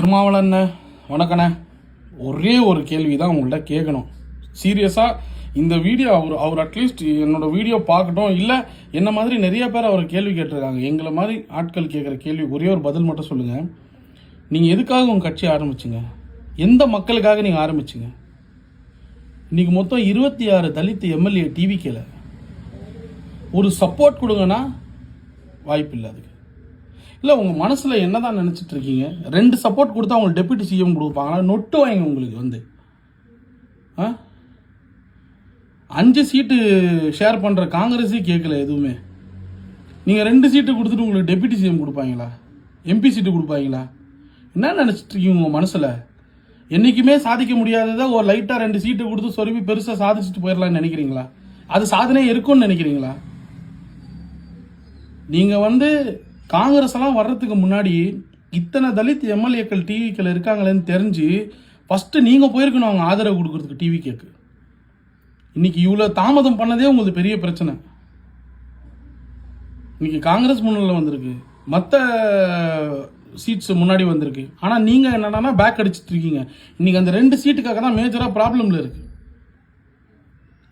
திருமாவளண்ண வணக்கண்ணே. ஒரே ஒரு கேள்வி தான் உங்கள்கிட்ட கேட்கணும். சீரியஸாக இந்த வீடியோ அவர் அட்லீஸ்ட் என்னோடய வீடியோ பார்க்கட்டும். இல்லை என்ன மாதிரி நிறைய பேர் அவர் கேள்வி கேட்டிருக்காங்க. எங்களை மாதிரி ஆட்கள் கேட்குற கேள்வி ஒரே ஒரு பதில் மட்டும் சொல்லுங்கள். நீங்கள் எதுக்காக உங்கள் கட்சி ஆரம்பிச்சிங்க? எந்த மக்களுக்காக நீங்கள் ஆரம்பிச்சிங்க? இன்றைக்கி மொத்தம் 26 தலித் எம்எல்ஏ டிவிக்கில் ஒரு சப்போர்ட் கொடுங்கன்னா வாய்ப்பு இல்லை. அதுக்கு இல்லை உங்கள் மனசில் என்ன தான் நினச்சிட்டு இருக்கீங்க? 2 சப்போர்ட் கொடுத்தா உங்களுக்கு டெப்யூட்டி சிஎம் கொடுப்பாங்களா? நொட்டு வாங்க உங்களுக்கு 5 சீட்டு ஷேர் பண்ணுற காங்கிரஸே கேட்கல எதுவுமே. நீங்கள் 2 சீட்டு கொடுத்துட்டு உங்களுக்கு டெப்யூட்டி சிஎம் கொடுப்பாங்களா? எம்பி சீட்டு கொடுப்பாங்களா? என்ன நினச்சிட்டு இருக்கீங்க உங்கள் மனசில்? என்றைக்குமே சாதிக்க முடியாததை ஒரு லைட்டாக 2 சீட்டு கொடுத்து சொருவி பெருசாக சாதிச்சுட்டு போயிடலான்னு நினைக்கிறீங்களா? அது சாதனையே இருக்கும்னு நினைக்கிறீங்களா? நீங்கள் காங்கிரஸ் எல்லாம் வர்றதுக்கு முன்னாடி இத்தனை தலித் எம்எல்ஏக்கள் டிவிக்கில் இருக்காங்களேன்னு தெரிஞ்சு ஃபஸ்ட்டு நீங்கள் போயிருக்கணும் அவங்க ஆதரவு கொடுக்கறதுக்கு டிவி கேக்கு. இன்னைக்கு இவ்வளோ தாமதம் பண்ணதே உங்களுக்கு பெரிய பிரச்சனை. இன்னைக்கு காங்கிரஸ் முன்னிலையில் வந்திருக்கு, மற்ற சீட்ஸ் முன்னாடி வந்திருக்கு. ஆனால் நீங்கள் என்னன்னா பேக் அடிச்சுட்டு இருக்கீங்க. இன்னைக்கு அந்த 2 சீட்டுக்காக தான் மேஜராக ப்ராப்ளம்ல இருக்கு.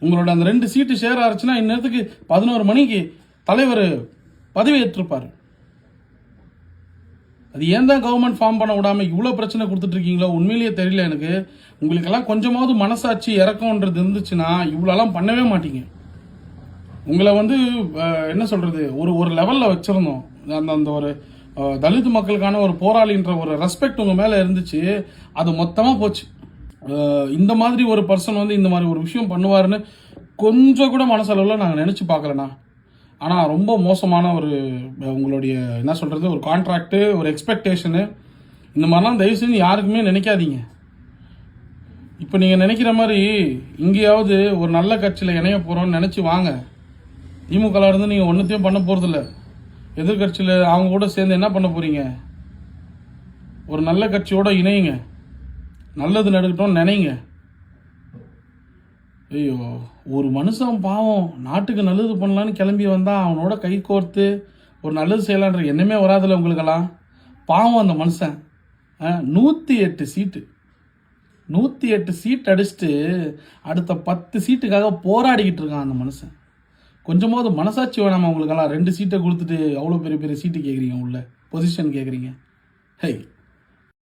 உங்களோட அந்த 2 சீட்டு ஷேர் ஆச்சுன்னா இந்நேரத்துக்கு 11 மணிக்கு தலைவர் பதவி ஏற்றிருப்பார். அது ஏன் தான் கவர்மெண்ட் ஃபார்ம் பண்ண விடாமல் இவ்வளோ பிரச்சனை கொடுத்துட்டு இருக்கீங்களோ உண்மையிலேயே தெரியல எனக்கு. உங்களுக்கெல்லாம் கொஞ்சமாவது மனசாட்சி இறக்கம்ன்றது இருந்துச்சுன்னா இவ்வளோலாம் பண்ணவே மாட்டீங்க. உங்களை என்ன சொல்கிறது, ஒரு லெவலில் வச்சுருந்தோம். அந்த ஒரு தலித் மக்களுக்கான ஒரு போராளின்ற ஒரு ரெஸ்பெக்ட் உங்கள் மேலே இருந்துச்சு. அது மொத்தமாக போச்சு. இந்த மாதிரி ஒரு பர்சன் இந்த மாதிரி ஒரு விஷயம் பண்ணுவாருன்னு கொஞ்சம் கூட மனசளவில் நாங்கள் நினச்சி பார்க்கலண்ணா. ஆனால் ரொம்ப மோசமான உங்களுடைய என்ன சொல்கிறது, ஒரு கான்ட்ராக்டு, ஒரு எக்ஸ்பெக்டேஷனு, இந்த மாதிரிலாம் தயவு செஞ்சு யாருக்குமே நினைக்காதீங்க. இப்போ நீங்கள் நினைக்கிற மாதிரி இங்கேயாவது ஒரு நல்ல கட்சியில் இணைய போகிறோன்னு நினச்சி வாங்க. திமுகவில் இருந்து நீங்கள் ஒன்றுத்தையும் பண்ண போகிறதில்ல. எதிர்கட்சியில் அவங்க கூட சேர்ந்து என்ன பண்ண போகிறீங்க? ஒரு நல்ல கட்சியோட இணையுங்க, நல்லது நடக்கட்டும்னு நினைங்க. ஐயோ, ஒரு மனுஷன் பாவம் நாட்டுக்கு நல்லது பண்ணலான்னு கிளம்பி வந்தால் அவனோட கை கோர்த்து ஒரு நல்லது செய்யலான்ற எண்ணமே வராதில்ல உங்களுக்கெல்லாம். பாவம் அந்த மனுஷன் 108 சீட்டு 108 சீட் அடிச்சுட்டு அடுத்த 10 சீட்டுக்காக போராடிக்கிட்டு இருக்கான் அந்த மனுஷன். கொஞ்சமாவது மனசாட்சி வேணாமா உங்களுக்கெல்லாம்? 2 சீட்டை கொடுத்துட்டு அவ்வளோ பெரிய பெரிய சீட்டு கேட்குறீங்க, உள்ள பொசிஷன் கேட்குறீங்க. ஹை